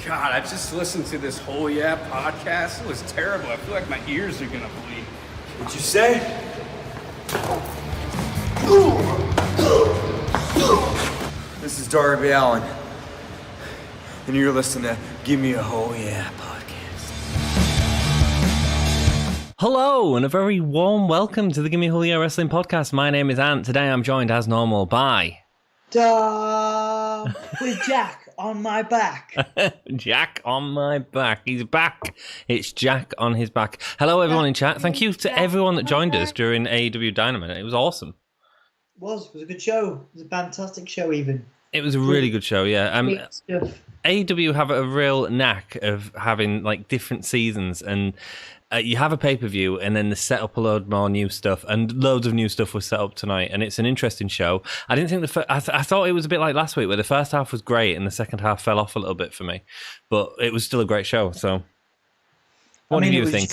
God, I just listened to this whole podcast. It was terrible. I feel like my ears are gonna bleed. What'd you say? This is Darby Allen, and you're listening to Gimme a Whole podcast. Hello, and a very warm welcome to the Gimme a Whole Wrestling podcast. My name is Ant. Today I'm joined as normal by... with Jack on my back. Jack on my back. He's back. It's Jack on his back. Hello, everyone in chat. Thank you to everyone that joined us during AEW Dynamite. It was awesome. It was a good show. It was a fantastic show, even. It was a really good show, yeah. AEW have a real knack of having like different seasons, and you have a pay-per-view and then they set up a load more new stuff, and loads of new stuff was set up tonight, and it's an interesting show. I didn't think I thought it was a bit like last week where the first half was great and the second half fell off a little bit for me, but it was still a great show. So what do you think?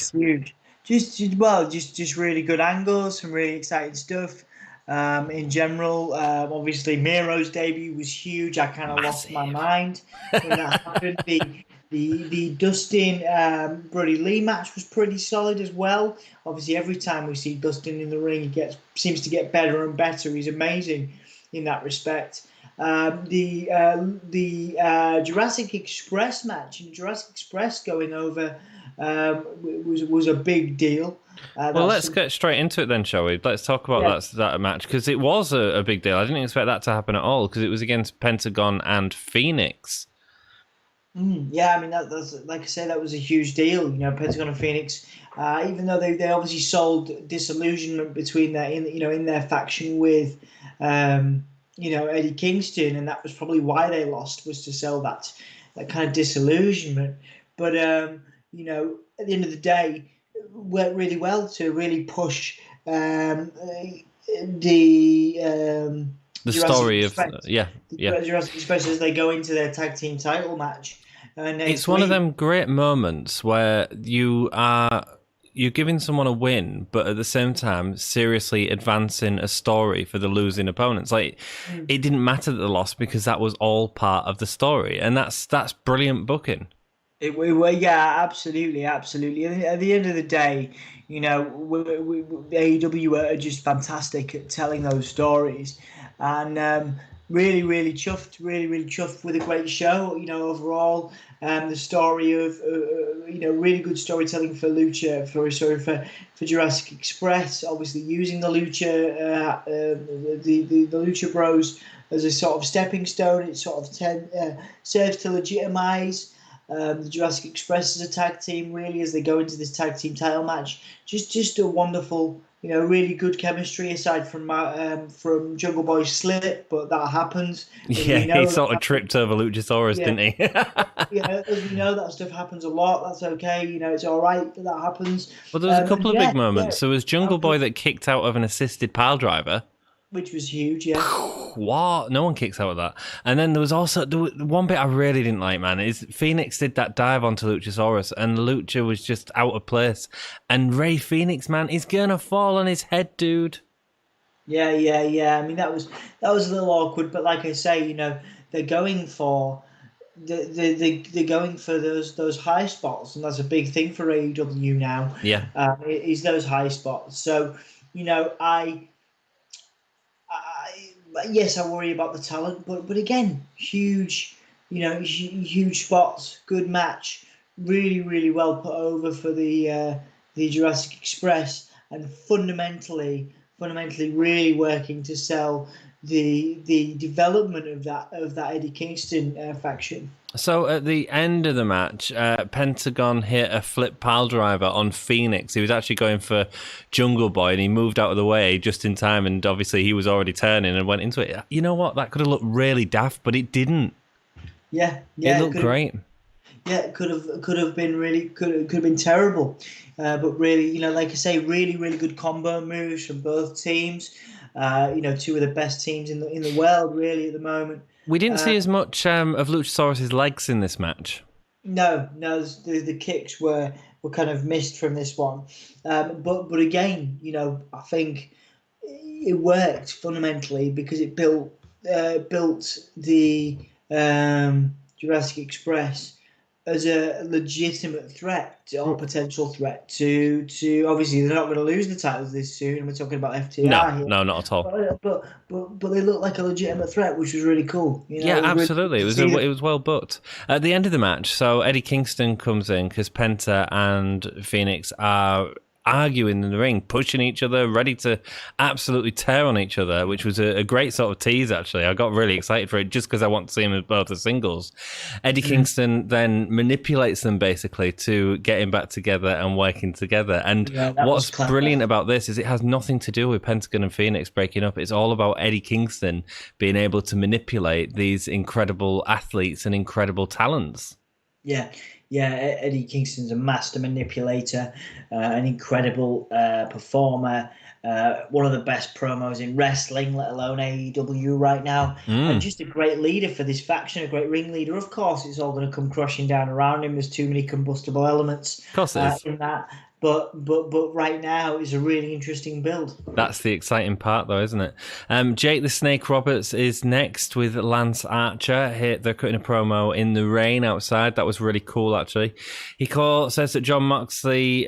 Just really good angles, some really exciting stuff. In general, obviously Miro's debut was huge. I kind of lost my mind when that happened. The Dustin Brody Lee match was pretty solid as well. Obviously, every time we see Dustin in the ring, he seems to get better and better. He's amazing in that respect. The Jurassic Express match, and Jurassic Express going over was a big deal. Well, let's get straight into it then, shall we? Let's talk about that match, because it was a big deal. I didn't expect that to happen at all, because it was against Pentagon and Phoenix. Yeah, I mean, that's like I say, that was a huge deal. You know, Pentagon and Phoenix, even though they obviously sold disillusionment between in their faction with Eddie Kingston, and that was probably why they lost, was to sell that kind of disillusionment. But at the end of the day, it worked really well to really push the story of Jurassic Express as they go into their tag team title match. It's one of them great moments where you're giving someone a win, but at the same time seriously advancing a story for the losing opponents. Like, it didn't matter that they lost, because that was all part of the story, and that's brilliant booking. Absolutely. At the end of the day, AEW are just fantastic at telling those stories, and really chuffed with a great show. Overall, the story of really good storytelling for Jurassic Express. Obviously, using the Lucha, the Lucha Bros as a sort of stepping stone. It sort of serves to legitimize the Jurassic Express as a tag team, really, as they go into this tag team title match. Just a wonderful, really good chemistry, aside from Jungle Boy's slip, but that happens. Yeah, he sort of tripped over Luchasaurus, didn't he? As we know, that stuff happens a lot. That's okay. It's all right that happens. Well, there was a couple of big moments. There was Jungle Boy that kicked out of an assisted pile driver, which was huge, yeah. What? No one kicks out of that. And then there was one bit I really didn't like, man, is Phoenix did that dive onto Luchasaurus, and Lucha was just out of place. And Ray Phoenix, man, he's gonna fall on his head, dude. Yeah. I mean, that was a little awkward, but like I say, they're going for those high spots, and that's a big thing for AEW now. Yeah, is those high spots. So, yes, I worry about the talent, but again, huge spots, good match, really well put over for the Jurassic Express, and fundamentally really working to sell the development of that Eddie Kingston faction. So at the end of the match, Pentagon hit a flip pile driver on Phoenix. He was actually going for Jungle Boy, and he moved out of the way just in time, and obviously he was already turning and went into it. You know what? That could have looked really daft, but it didn't. Yeah, it looked great. Yeah, it could have been terrible, but really, like I say, really good combo moves from both teams. Two of the best teams in the world, really, at the moment. We didn't see as much of Luchasaurus' legs in this match. No, the kicks were kind of missed from this one. But again, I think it worked fundamentally because it built the Jurassic Express as a legitimate threat or potential threat to obviously they're not going to lose the titles this soon, and we're talking about FTR here. No, not at all. But they look like a legitimate threat, which was really cool. Yeah, it was absolutely. really It was well booked. At the end of the match, so Eddie Kingston comes in because Penta and Phoenix are arguing in the ring, pushing each other, ready to absolutely tear on each other, which was a great sort of tease, actually. I got really excited for it just because I want to see them as both as singles. Eddie Kingston then manipulates them basically to getting back together and working together. And what's brilliant about this is it has nothing to do with Pentagon and Phoenix breaking up. It's all about Eddie Kingston being able to manipulate these incredible athletes and incredible talents. Yeah, Eddie Kingston's a master manipulator, an incredible performer, one of the best promos in wrestling, let alone AEW right now, and just a great leader for this faction, a great ringleader. Of course, it's all going to come crashing down around him. There's too many combustible elements in that. But right now is a really interesting build. That's the exciting part, though, isn't it? Jake the Snake Roberts is next with Lance Archer. They're cutting a promo in the rain outside. That was really cool, actually. He says that Jon Moxley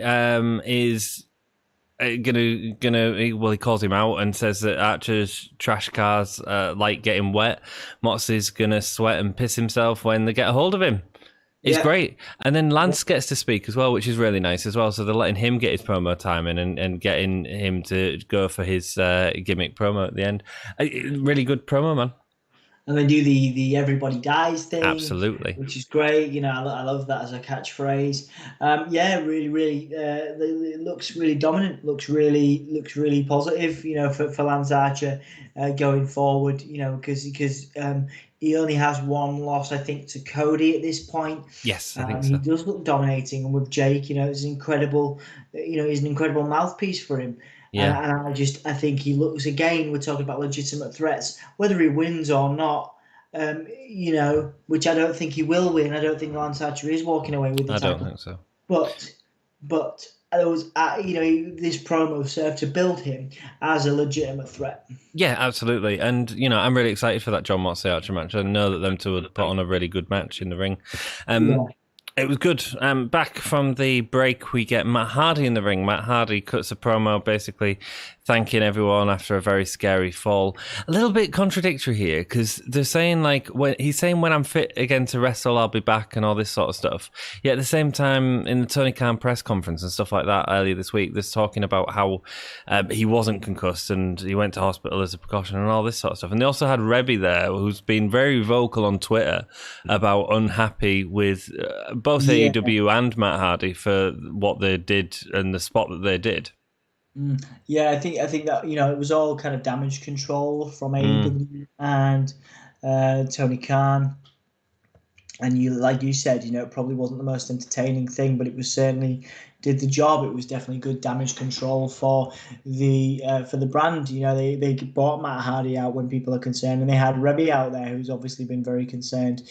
is he calls him out and says that Archer's trash cars like getting wet. Moxley's gonna sweat and piss himself when they get a hold of him. It's great. And then Lance gets to speak as well, which is really nice as well. So they're letting him get his promo time in and getting him to go for his gimmick promo at the end. Really good promo, man. And they do the everybody dies thing. Absolutely. Which is great. I love that as a catchphrase. Really, it looks really dominant. Looks really positive, for Lance Archer going forward, because he only has one loss, I think, to Cody at this point. Yes, I think so. He does look dominating, and with Jake, it's incredible. He's an incredible mouthpiece for him. Yeah. And I think he looks, again, we're talking about legitimate threats, whether he wins or not, which I don't think he will win. I don't think Lance Archer is walking away with the title. I don't think so. But there was, this promo served to build him as a legitimate threat. Yeah, absolutely. And, I'm really excited for that Jon Moxley Archer match. I know that them two would put on a really good match in the ring. It was good. Back from the break, we get Matt Hardy in the ring. Matt Hardy cuts a promo basically thanking everyone after a very scary fall. A little bit contradictory here because they're saying when I'm fit again to wrestle, I'll be back and all this sort of stuff. Yet at the same time, in the Tony Khan press conference and stuff like that earlier this week, there's talking about how he wasn't concussed and he went to hospital as a precaution and all this sort of stuff. And they also had Rebby there, who's been very vocal on Twitter about unhappy with both AEW and Matt Hardy for what they did and the spot that they did. Yeah, I think that it was all kind of damage control from AEW and Tony Khan, and like you said, it probably wasn't the most entertaining thing, but it was certainly did the job. It was definitely good damage control for the brand. They brought Matt Hardy out when people are concerned, and they had Rebby out there, who's obviously been very concerned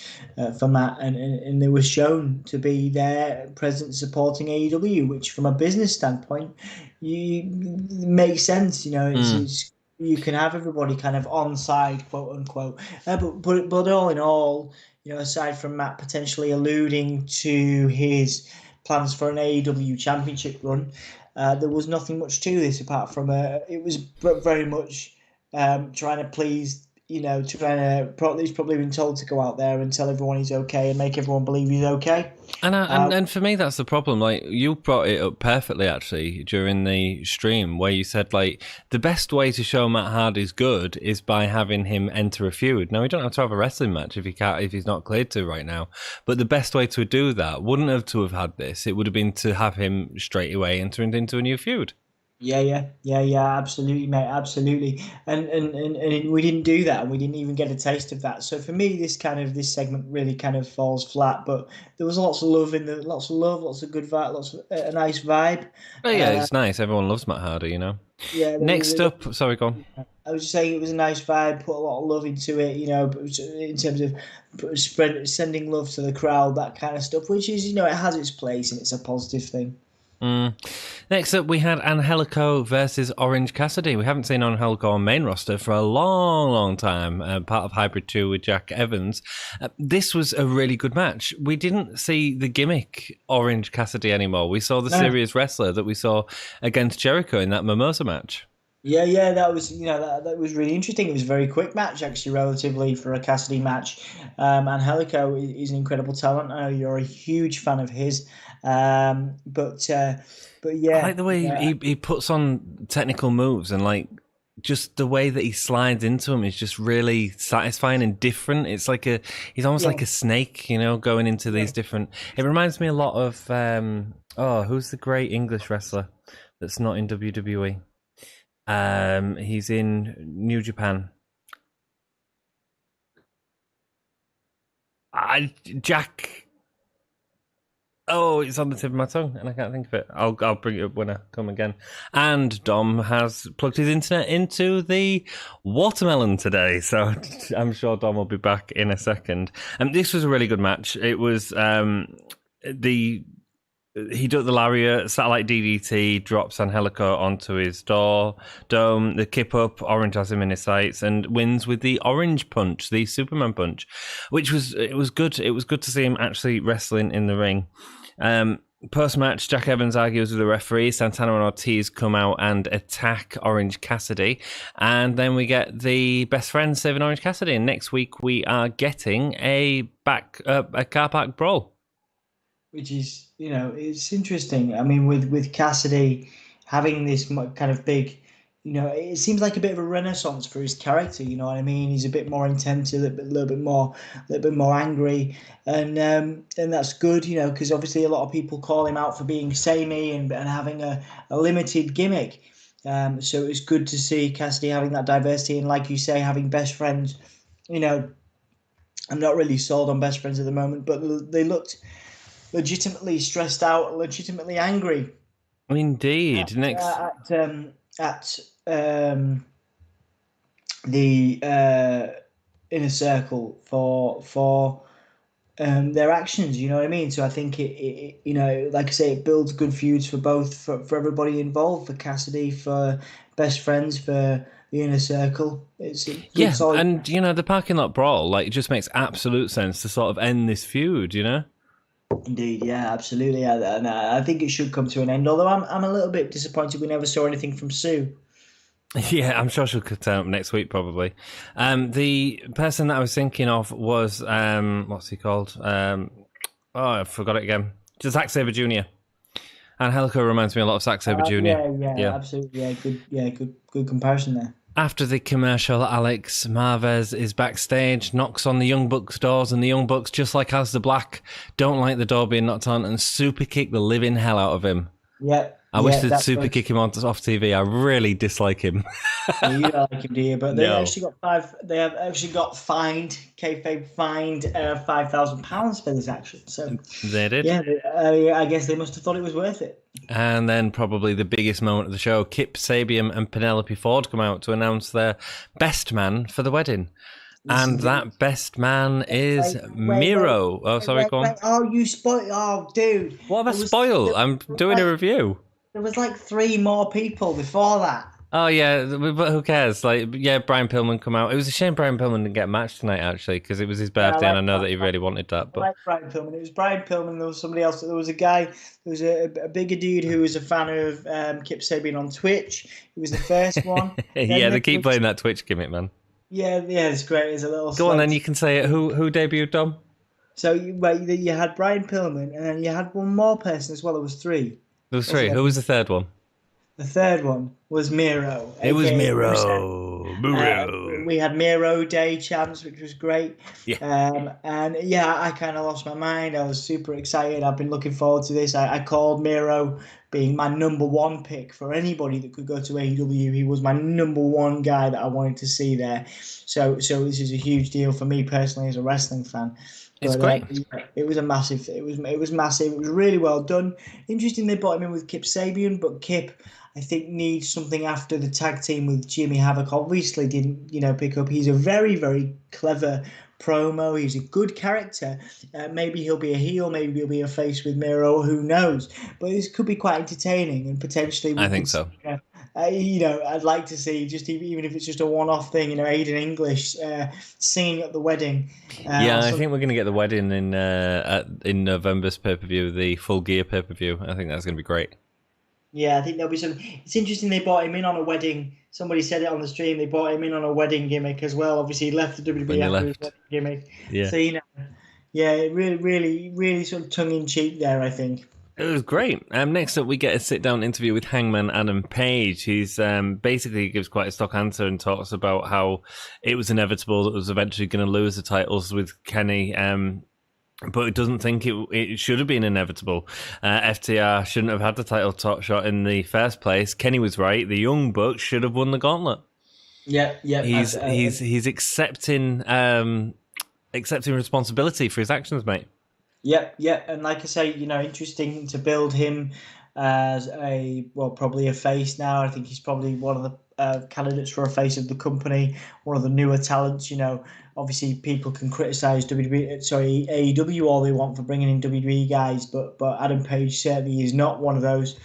for Matt, and they were shown to be there, present, supporting AEW, which from a business standpoint, makes sense. It's you can have everybody kind of on side, quote unquote, but all in all, aside from Matt potentially alluding to his plans for an AEW championship run, there was nothing much to this apart from it was very much trying to please, he's probably been told to go out there and tell everyone he's okay and make everyone believe he's okay. And for me, that's the problem. Like, you brought it up perfectly, actually, during the stream, where you said, the best way to show Matt Hardy's good is by having him enter a feud. Now, we don't have to have a wrestling match if he's not cleared to right now. But the best way to do that wouldn't have to have had this. It would have been to have him straight away enter into a new feud. Yeah, absolutely, mate, absolutely, and we didn't do that, and we didn't even get a taste of that. So for me, this segment really kind of falls flat. But there was lots of love, lots of good vibe, a nice vibe. Oh yeah, it's nice. Everyone loves Matt Hardy, Yeah. Next up, sorry, go on. I was just saying it was a nice vibe. Put a lot of love into it, in terms of sending love to the crowd, that kind of stuff. Which is, it has its place and it's a positive thing. Next up, we had Angelico versus Orange Cassidy. We haven't seen Angelico on main roster for a long, long time, part of Hybrid 2 with Jack Evans. This was a really good match. We didn't see the gimmick Orange Cassidy anymore. We saw the serious wrestler that we saw against Jericho in that Mimosa match. Yeah, that was that was really interesting. It was a very quick match, actually, relatively for a Cassidy match. Angelico is an incredible talent. I know you're a huge fan of his, but yeah, I like the way he puts on technical moves, and like just the way that he slides into them is just really satisfying and different. It's like he's almost like a snake, going into these different. It reminds me a lot of who's the great English wrestler that's not in WWE? He's in New Japan. Jack. Oh, it's on the tip of my tongue, and I can't think of it. I'll bring it up when I come again. And Dom has plugged his internet into the watermelon today, so I'm sure Dom will be back in a second. And this was a really good match. It was he took the lariat, satellite DDT, drops Angelico onto his dome, the kip up, Orange has him in his sights, and wins with the orange punch, the Superman punch, which was good. It was good to see him actually wrestling in the ring. Post-match, Jack Evans argues with the referee. Santana and Ortiz come out and attack Orange Cassidy. And then we get the best friends saving Orange Cassidy. And next week we are getting a car park brawl. Which is, it's interesting. I mean, with Cassidy having this kind of big, it seems like a bit of a renaissance for his character. You know what I mean? He's a bit more intense, a little bit more angry, and that's good. Because obviously a lot of people call him out for being samey and having a limited gimmick. So it's good to see Cassidy having that diversity, and like you say, having best friends. I'm not really sold on best friends at the moment, but they looked legitimately stressed out, legitimately angry. Indeed. At the inner circle for their actions. You know what I mean? So I think it like I say, it builds good feuds for both for everybody involved, for Cassidy, for best friends, for the inner circle. It's a good solid. And the parking lot brawl, it just makes absolute sense to sort of end this feud. Indeed, yeah, absolutely. I think it should come to an end. Although I'm a little bit disappointed we never saw anything from Sue. Yeah, I'm sure she'll turn up next week probably. The person that I was thinking of was what's he called? I forgot it again. Just Zack Sabre Jr. Angelico reminds me a lot of Zack Sabre Jr. Yeah, absolutely. Good comparison there. After the commercial, Alex Marvez is backstage, knocks on the Young Bucks' doors, and the Young Bucks, just like Aleister Black, don't like the door being knocked on and super kick the living hell out of him. Yeah. I wish they'd super kick him off TV. I really dislike him. You don't like him, do you? But they have actually got fined, kayfabe fined £5,000 for this action. So they did. Yeah, I guess they must have thought it was worth it. And then probably the biggest moment of the show, Kip Sabian and Penelope Ford come out to announce their best man for the wedding. And that best man is Miro. Go on. Oh, you spoiled. Oh, dude. What have I spoiled? I'm doing a review. There was 3 more people before that. Oh, yeah, but who cares? Brian Pillman come out. It was a shame Brian Pillman didn't get a match tonight, actually, because it was his birthday, and I know that he really wanted that. But I like Brian Pillman. It was Brian Pillman. There was somebody else. There was a guy. There was a bigger dude who was a fan of Kip Sabian on Twitch. He was the first one. Yeah, they keep playing that Twitch gimmick, man. Yeah, it's great. It's a little. Go on, then you can say it. Who debuted, Dom? So you had Brian Pillman, and then you had one more person as well. There was 3. There was 3. Who was the third one? The third one was Miro. It was Miro. We had Miro Day chants, which was great. Yeah. I kind of lost my mind. I was super excited. I've been looking forward to this. I called Miro being my number 1 pick for anybody that could go to AEW. He was my number 1 guy that I wanted to see there. So this is a huge deal for me personally as a wrestling fan. It's great. It was massive. It was massive. It was really well done. Interesting they brought him in with Kip Sabian, but Kip, I think needs something after the tag team with Jimmy Havoc. Obviously, didn't pick up. He's a very, very clever promo. He's a good character. Maybe he'll be a heel. Maybe he'll be a face with Miro. Who knows? But this could be quite entertaining, and potentially I think so. I'd like to see, just even if it's just a one-off thing, Aiden English singing at the wedding. I think we're going to get the wedding in November's pay-per-view, the Full Gear pay-per-view. I think that's going to be great. Yeah, I think there'll be some. It's interesting they brought him in on a wedding. Somebody said it on the stream. They brought him in on a wedding gimmick as well. Obviously, he left the WWE after his wedding gimmick. Yeah. So really, really, really sort of tongue-in-cheek there, I think. It was great. Next up, we get a sit-down interview with Hangman Adam Page. He's basically gives quite a stock answer and talks about how it was inevitable that it was eventually going to lose the titles with Kenny, but it doesn't think it should have been inevitable. FTR shouldn't have had the title shot in the first place. Kenny was right. The Young Bucks should have won the gauntlet. Yeah. He's accepting responsibility for his actions, mate. Yeah, and like I say, interesting to build him as probably a face now. I think he's probably one of the candidates for a face of the company, one of the newer talents. Obviously people can criticize AEW all they want for bringing in WWE guys, but Adam Page certainly is not one of those.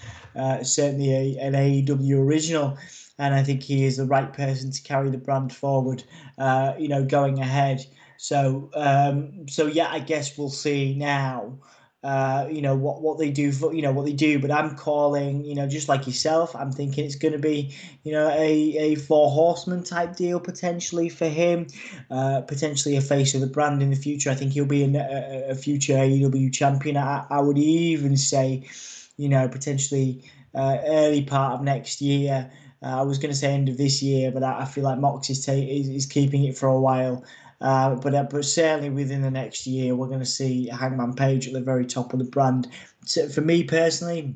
Certainly an AEW original, and I think he is the right person to carry the brand forward. Going ahead. So I guess we'll see now. What they do what they do. But I'm calling, just like yourself, I'm thinking it's going to be, a 4 horseman type deal potentially for him, potentially a face of the brand in the future. I think he'll be a future AEW champion. I would even say, potentially early part of next year. I was going to say end of this year, but I feel like Mox is keeping it for a while. But certainly within the next year, we're going to see Hangman Page at the very top of the brand. So for me personally,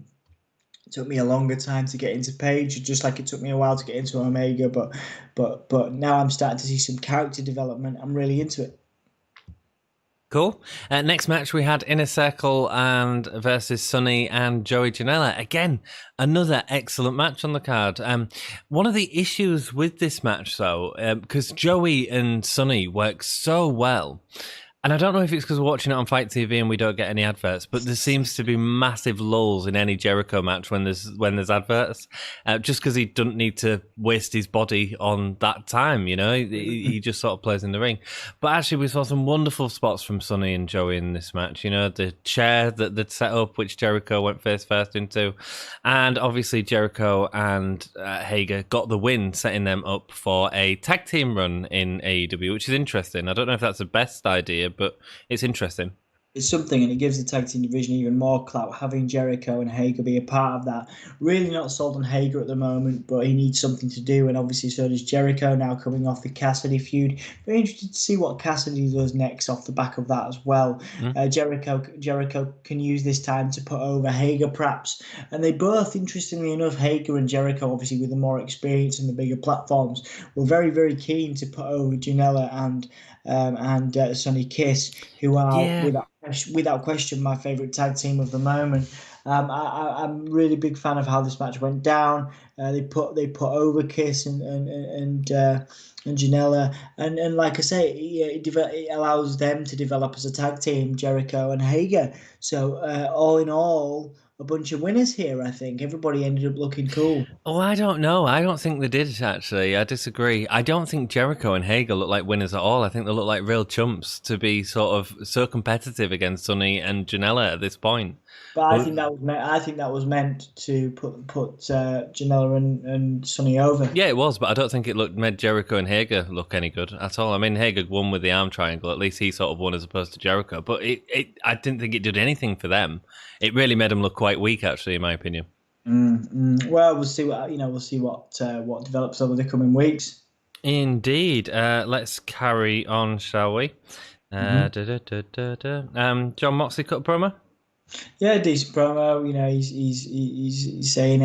it took me a longer time to get into Page, just like it took me a while to get into Omega. But now I'm starting to see some character development. I'm really into it. Cool. Next match we had Inner Circle and versus Sonny and Joey Janela. Again, another excellent match on the card. One of the issues with this match, though, because Joey and Sonny work so well, and I don't know if it's because we're watching it on Fight TV and we don't get any adverts, but there seems to be massive lulls in any Jericho match when there's adverts, just because he doesn't need to waste his body on that time, he just sort of plays in the ring. But actually we saw some wonderful spots from Sonny and Joey in this match, the chair that they'd set up, which Jericho went face first into, and obviously Jericho and Hager got the win, setting them up for a tag team run in AEW, which is interesting. I don't know if that's the best idea, but it's interesting. It's something, and it gives the tag team division even more clout, having Jericho and Hager be a part of that. Really not sold on Hager at the moment, but he needs something to do, and obviously so does Jericho, now coming off the Cassidy feud. Very interested to see what Cassidy does next off the back of that as well. Jericho can use this time to put over Hager perhaps, and they both, interestingly enough, Hager and Jericho, obviously with the more experience and the bigger platforms, were very, very keen to put over Janela and Sonny Kiss, who are without question my favourite tag team of the moment. I'm really big fan of how this match went down. They put over Kiss and Janela, and like I say, it allows them to develop as a tag team, Jericho and Hager. So all in all, a bunch of winners here, I think. Everybody ended up looking cool. Oh, I don't know. I don't think they did, actually. I disagree. I don't think Jericho and Hager look like winners at all. I think they look like real chumps to be sort of so competitive against Sonny and Janela at this point. But I think that was meant to put Janela and Sonny over. Yeah, it was, but I don't think it made Jericho and Hager look any good at all. I mean, Hager won with the arm triangle. At least he sort of won as opposed to Jericho. But I didn't think it did anything for them. It really made them look quite weak, actually, in my opinion. Well, we'll see what develops over the coming weeks. Indeed. Let's carry on, shall we? John Moxley cut a promo. Yeah, decent promo. He's saying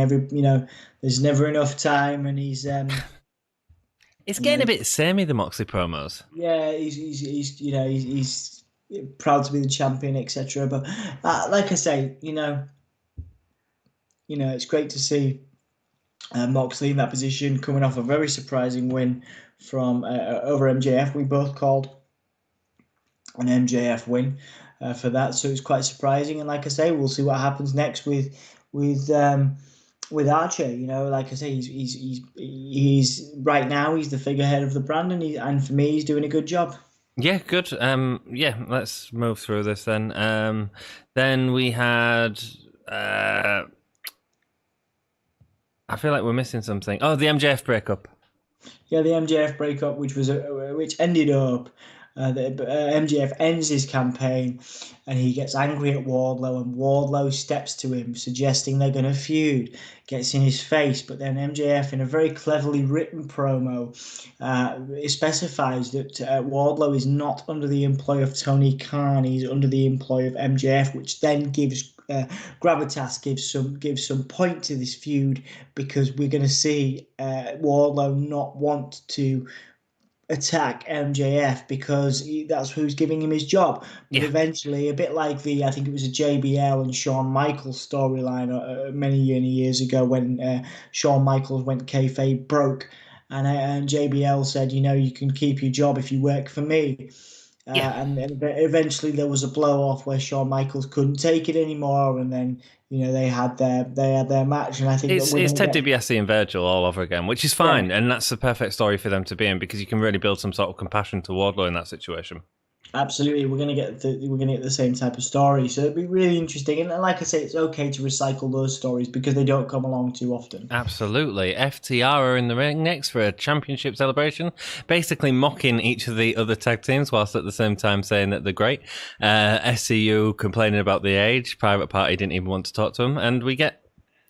there's never enough time, and he's it's getting a bit samey, the Moxley promos. Yeah, he's proud to be the champion, etc. But like I say, it's great to see Moxley in that position, coming off a very surprising win from over MJF. We both called an MJF win for that, so it's quite surprising. And like I say, we'll see what happens next with Archer. You know, like I say, he's right now he's the figurehead of the brand, and for me, he's doing a good job. Yeah, good. Yeah, let's move through this then. Then we had. I feel like we're missing something. Oh, the MJF breakup. Yeah, the MJF breakup, which ended up. MJF ends his campaign, and he gets angry at Wardlow, and Wardlow steps to him, suggesting they're going to feud. Gets in his face, but then MJF, in a very cleverly written promo, specifies that Wardlow is not under the employ of Tony Khan; he's under the employ of MJF, which then gives. Gravitas gives some point to this feud, because we're going to see Wardlow not want to attack MJF because that's who's giving him his job. But eventually, a bit like I think it was a JBL and Shawn Michaels storyline many years ago, when Shawn Michaels went kayfabe broke, and JBL said, you can keep your job if you work for me. And eventually there was a blow off where Shawn Michaels couldn't take it anymore, and then they had their match. And I think it's Ted DiBiase and Virgil all over again, which is fine, and that's the perfect story for them to be in, because you can really build some sort of compassion to Wardlow in that situation. Absolutely, we're gonna get the same type of story, so it'd be really interesting. And like I say, it's okay to recycle those stories because they don't come along too often. Absolutely. FTR are in the ring next for a championship celebration, basically mocking each of the other tag teams whilst at the same time saying that they're great. SCU complaining about the age. Private Party didn't even want to talk to them, and we get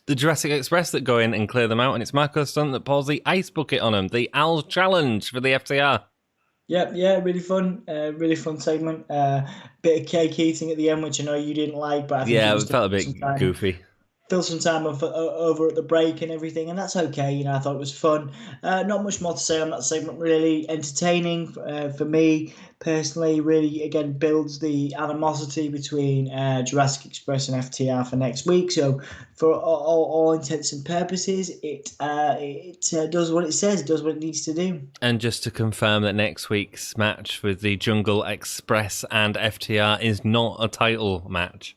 the Jurassic Express that go in and clear them out, and it's Marco Stunt that pulls the ice bucket on them. The Owls challenge for the FTR. Yeah, really fun segment. Bit of cake eating at the end, which I know you didn't like, but I think it felt a bit goofy. Fill some time over at the break and everything, and that's okay. I thought it was fun. Not much more to say on that segment, really. Entertaining for me personally. Really, again, builds the animosity between Jurassic Express and FTR for next week. So, for all intents and purposes, it does what it says, does what it needs to do. And just to confirm that next week's match with the Jungle Express and FTR is not a title match.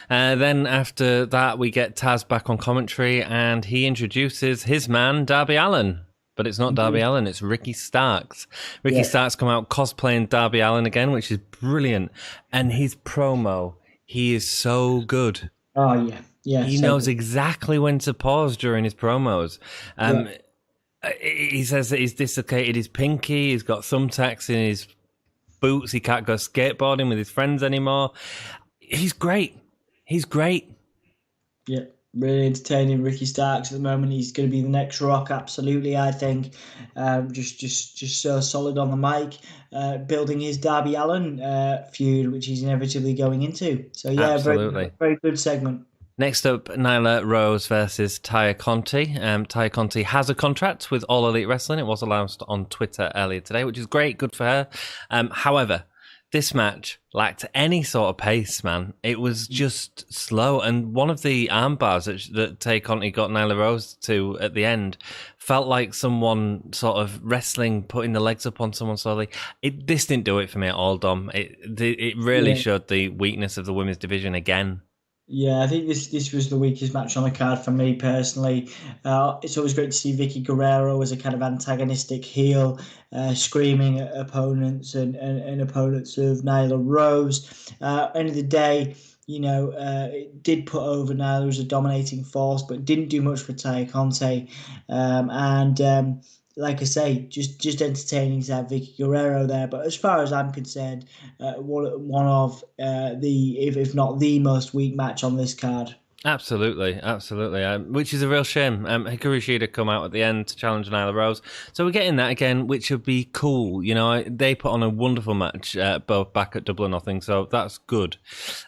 Then after that, we get Taz back on commentary, and he introduces his man, Darby Allin. But it's not Darby Allin, it's Ricky Starks. Ricky Starks come out cosplaying Darby Allin again, which is brilliant. And his promo, he is so good. Oh, yeah. He knows exactly when to pause during his promos. He says that he's dislocated his pinky, he's got thumbtacks in his boots, he can't go skateboarding with his friends anymore. He's great. Yeah, really entertaining. Ricky Starks at the moment. He's going to be the next Rock, absolutely. I think just so solid on the mic, building his Darby Allin feud, which he's inevitably going into. So yeah, absolutely. Very good segment. Next up, Nyla Rose versus Taya Conte. Taya Conte has a contract with All Elite Wrestling. It was announced on Twitter earlier today, which is great, good for her. However, this match lacked any sort of pace, man. It was just slow. And one of the arm bars that Tay Conti got Nyla Rose to at the end felt like someone sort of wrestling, putting the legs up on someone slowly. This didn't do it for me at all, Dom. It really showed the weakness of the women's division again. Yeah, I think this was the weakest match on the card for me personally. It's always great to see Vicky Guerrero as a kind of antagonistic heel, screaming at opponents and opponents of Nyla Rose. End of the day, it did put over Nyla as a dominating force, but didn't do much for Taya Conte. Like I say, just entertaining to have Vicky Guerrero there. But as far as I'm concerned, one of if not the most weak match on this card. Absolutely. Which is a real shame. Hikaru Shida come out at the end to challenge Nyla Rose. So we're getting that again, which would be cool. They put on a wonderful match, both back at Double or Nothing, so that's good.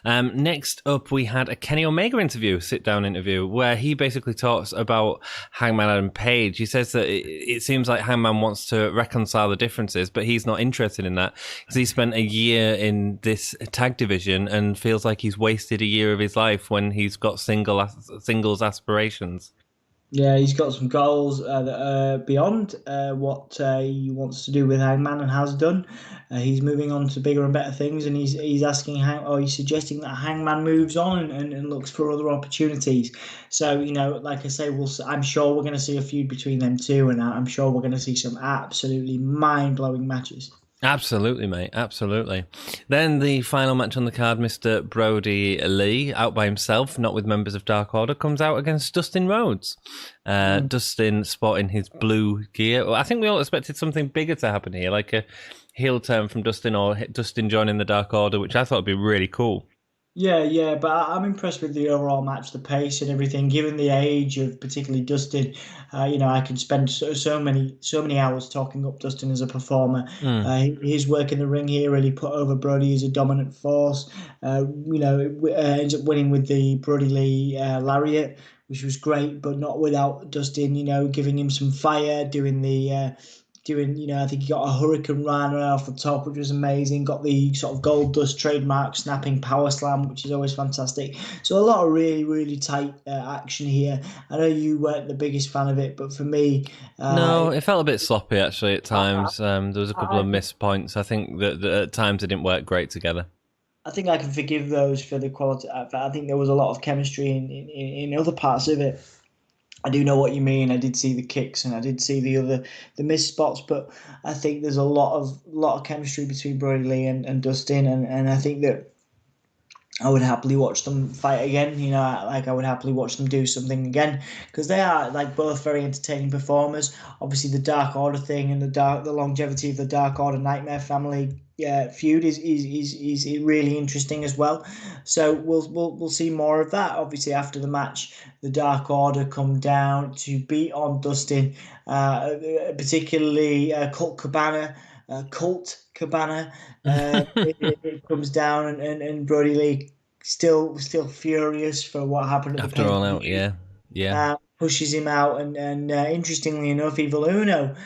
Next up, we had a Kenny Omega sit-down interview, where he basically talks about Hangman and Page. He says that it seems like Hangman wants to reconcile the differences, but he's not interested in that, because he spent a year in this tag division and feels like he's wasted a year of his life when he's got singles aspirations. Yeah, he's got some goals that are beyond what he wants to do with Hangman and has done. He's moving on to bigger and better things, and he's asking he's suggesting that Hangman moves on and looks for other opportunities. So like I say, I'm sure we're going to see a feud between them two, and I'm sure we're going to see some absolutely mind blowing matches. Absolutely, mate. Absolutely. Then the final match on the card, Mr. Brody Lee, out by himself, not with members of Dark Order, comes out against Dustin Rhodes. Dustin sporting his blue gear. Well, I think we all expected something bigger to happen here, like a heel turn from Dustin or Dustin joining the Dark Order, which I thought would be really cool. Yeah, but I'm impressed with the overall match, the pace and everything. Given the age of particularly Dustin, I can spend so many hours talking up Dustin as a performer. His work in the ring here really put over Brody as a dominant force. Ends up winning with the Brody Lee lariat, which was great, but not without Dustin. Giving him some fire, I think he got a Hurricane Rana off the top, which was amazing. Got the sort of Gold Dust trademark snapping power slam, which is always fantastic. So a lot of really, really tight action here. I know you weren't the biggest fan of it, but for me... no, it felt a bit sloppy, actually, at times. There was a couple of missed points. I think that at times it didn't work great together. I think I can forgive those for the quality. I think there was a lot of chemistry in other parts of it. I do know what you mean. I did see the kicks and I did see the missed spots, but I think there's a lot of chemistry between Brody Lee and Dustin, and I think that I would happily watch them fight again. I would happily watch them do something again because they are like both very entertaining performers. Obviously, the Dark Order thing and the longevity of the Dark Order Nightmare family feud is really interesting as well. So we'll see more of that. Obviously, after the match, the Dark Order come down to beat on Dustin, particularly Colt Cabana. It comes down and Brody Lee still furious for what happened at the After all out, yeah. pushes him out and interestingly enough, Evil Uno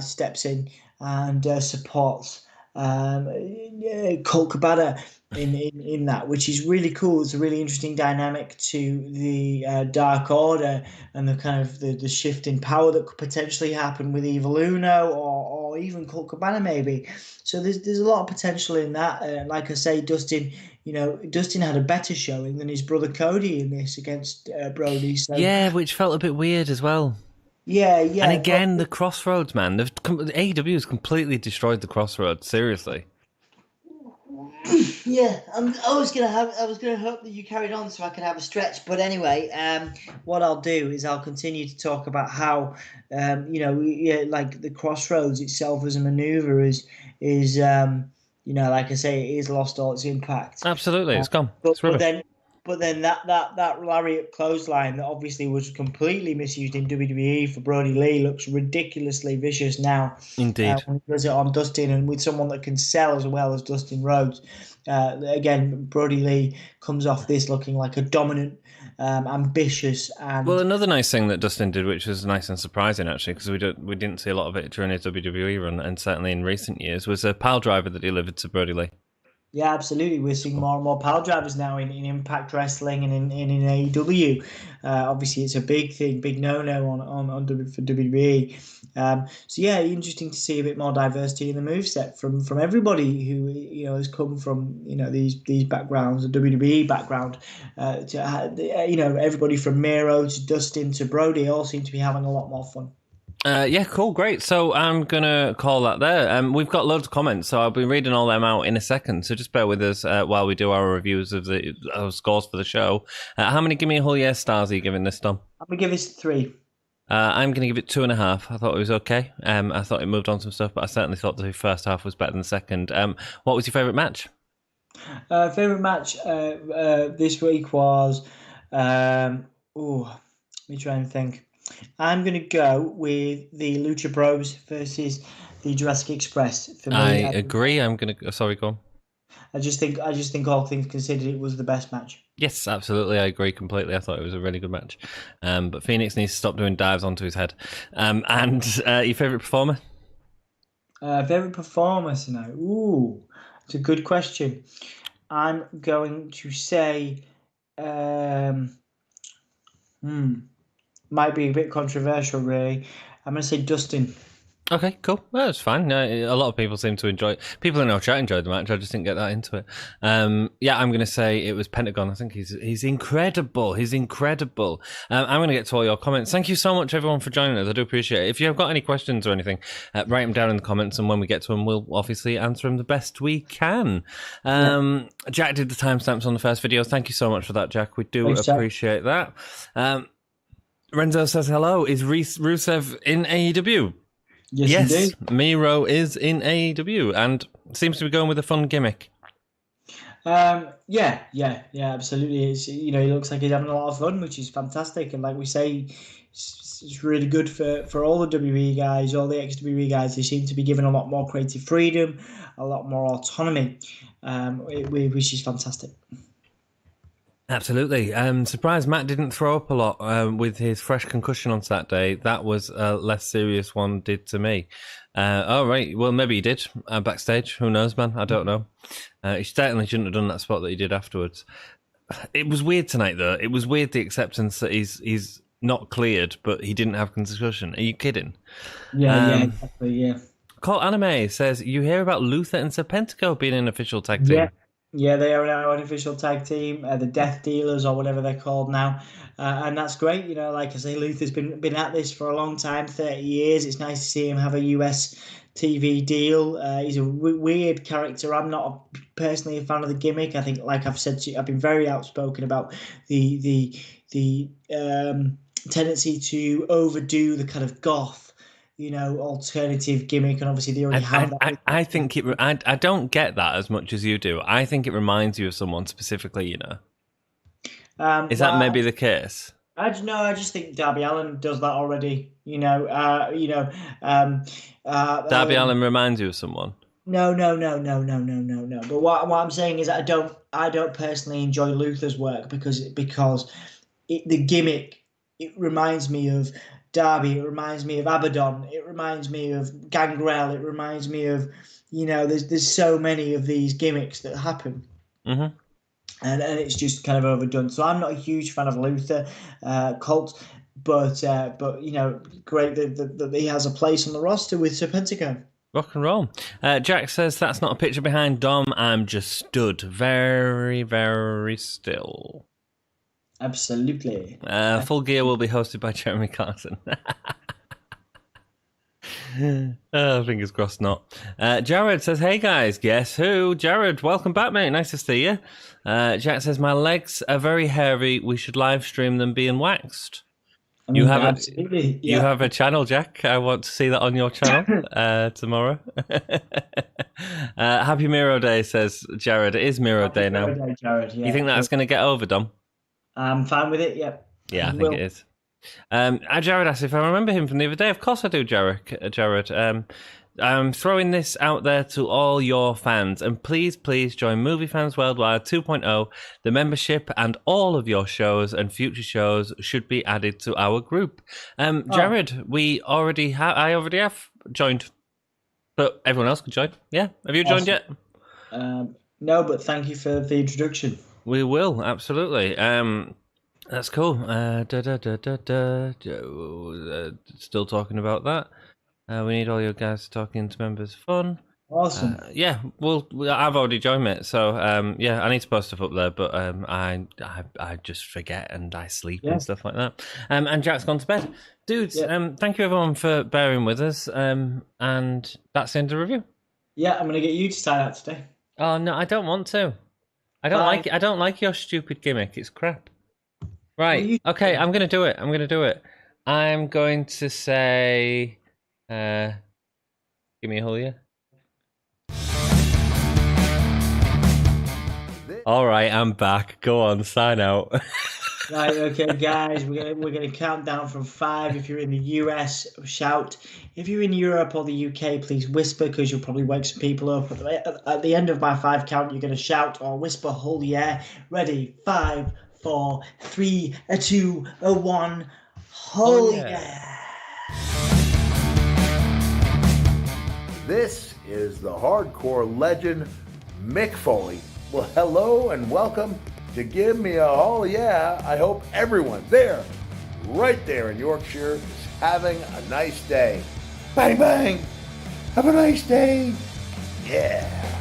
steps in and supports Colt Cabana in that, which is really cool. It's a really interesting dynamic to the Dark Order and the kind of the shift in power that could potentially happen with Evil Uno or even Colt Cabana maybe. So there's a lot of potential in that. Like I say, Dustin had a better showing than his brother Cody in this against Brody. So Yeah, which felt a bit weird as well. Yeah. And again, the Crossroads, man. AEW has completely destroyed the Crossroads. Seriously. Yeah, I was gonna hope that you carried on so I could have a stretch. But anyway, what I'll do is I'll continue to talk about how, like the Crossroads itself as a maneuver is like I say, it is lost all its impact. Absolutely, it's gone. It's rubbish. But then that lariat clothesline that obviously was completely misused in WWE for Brody Lee looks ridiculously vicious now. Indeed. When he does it on Dustin and with someone that can sell as well as Dustin Rhodes. Again, Brody Lee comes off this looking like a dominant, ambitious and... Well, another nice thing that Dustin did, which was nice and surprising actually, because we didn't see a lot of it during his WWE run, and certainly in recent years, was a pile driver that he delivered to Brody Lee. Yeah, absolutely. We're seeing more and more power drivers now in Impact Wrestling and in AEW. Obviously, it's a big thing, big no-no for WWE. So yeah, interesting to see a bit more diversity in the moveset from everybody who has come from these backgrounds, a WWE background. To everybody from Miro to Dustin to Brody all seem to be having a lot more fun. Yeah, cool, great. So I'm going to call that there. We've got loads of comments, so I'll be reading all them out in a second. So just bear with us while we do our reviews of our scores for the show. How many Gimme a Whole Year stars are you giving this, Dom? I'm going to give this 3. I'm going to give it 2.5. I thought it was okay. I thought it moved on some stuff, but I certainly thought the first half was better than the second. What was your favourite match? Favourite match this week was... let me try and think. I'm going to go with the Lucha Bros versus the Jurassic Express. For me, I agree. I'm going to... Sorry, go on. I just think all things considered, it was the best match. Yes, absolutely. I agree completely. I thought it was a really good match. But Phoenix needs to stop doing dives onto his head. And your favourite performer? Favourite performer tonight? Ooh, it's a good question. I'm going to say... might be a bit controversial, really. I'm going to say Dustin. Okay, cool. Well, that's fine. A lot of people seem to enjoy it. People in our chat enjoyed the match. I just didn't get that into it. Yeah, I'm going to say it was Pentagon. I think he's incredible. He's incredible. I'm going to get to all your comments. Thank you so much, everyone, for joining us. I do appreciate it. If you have got any questions or anything, write them down in the comments, and when we get to them, we'll obviously answer them the best we can. Jack did the timestamps on the first video. Thank you so much for that, Jack. We do appreciate that. Renzo says hello. Is Rusev in AEW? Yes, Miro is in AEW and seems to be going with a fun gimmick. Yeah, absolutely. He looks like he's having a lot of fun, which is fantastic. And like we say, it's really good for all the WWE guys, all the ex-WWE guys. They seem to be given a lot more creative freedom, a lot more autonomy, which is fantastic. Absolutely. Surprised Matt didn't throw up a lot with his fresh concussion on Saturday. That was a less serious one did to me. Right. Well, maybe he did backstage. Who knows, man? I don't know. He certainly shouldn't have done that spot that he did afterwards. It was weird tonight, though. It was weird, the acceptance that he's not cleared, but he didn't have concussion. Are you kidding? Yeah, exactly, yeah. Colt Anime says, you hear about Luther and Serpentico being an official tag team. Yeah, they are now an official tag team, the Death Dealers or whatever they're called now, and that's great. Like I say, Luther's been at this for a long time, 30 years. It's nice to see him have a US TV deal. He's a weird character. I'm not personally a fan of the gimmick. I think, like I've said to you, I've been very outspoken about the tendency to overdo the kind of goth, alternative gimmick, and obviously they already have that. I think I don't get that as much as you do. I think it reminds you of someone specifically, Is that maybe the case? I just think Darby Allin does that already. Darby Allin reminds you of someone. No. But what I'm saying is I don't personally enjoy Luther's work because the gimmick, it reminds me of Darby, it reminds me of Abaddon, it reminds me of Gangrel, it reminds me of, there's so many of these gimmicks that happen. Mm-hmm. And it's just kind of overdone. So I'm not a huge fan of Luther, Colt, but great that he has a place on the roster with Serpentico. Rock and roll. Jack says, that's not a picture behind Dom, I'm just stood very, very still. Absolutely. Full Gear will be hosted by Jeremy Clarkson. Fingers crossed not. Jared says, hey guys, guess who? Jared, welcome back, mate. Nice to see you. Jack says, my legs are very hairy. We should live stream them being waxed. You have a channel, Jack. I want to see that on your channel tomorrow. Happy Miro Day, says Jared. It is Miro Day now. Day, Jared, yeah. You think that's going to get over, Dom? I'm fine with it, yep. Yeah, I think it is. Jared asked if I remember him from the other day. Of course I do, Jared. I'm throwing this out there to all your fans, and please join Movie Fans Worldwide 2.0. The membership and all of your shows and future shows should be added to our group. Jared, I already have joined, but everyone else can join. Yeah, have you joined yet? No, but thank you for the introduction. We will, absolutely. That's cool. Still talking about that. We need all your guys talking to members. Fun. Awesome. Yeah, I've already joined, mate. So, yeah, I need to post stuff up there, but I just forget and I sleep and stuff like that. And Jack's gone to bed. Dudes, thank you everyone for bearing with us. And that's the end of the review. Yeah, I'm going to get you to sign out today. Oh, no, I don't want to. I don't like your stupid gimmick. It's crap. Right. Okay, I'm going to do it. I'm going to say... Give me a hole, yeah. All right, I'm back. Go on, sign out. Right, okay, guys, we're gonna count down from 5. If you're in the US, shout. If you're in Europe or the UK, please whisper because you'll probably wake some people up. At the end of my 5 count, you're gonna shout or whisper, "Hell yeah!" Ready? 5, 4, 3, 2, 1. Hell yeah! This is the hardcore legend, Mick Foley. Well, hello and welcome to Give Me a Oh Yeah. I hope everyone there right there in Yorkshire is having a nice day. Bang, bang. Have a nice day. Yeah.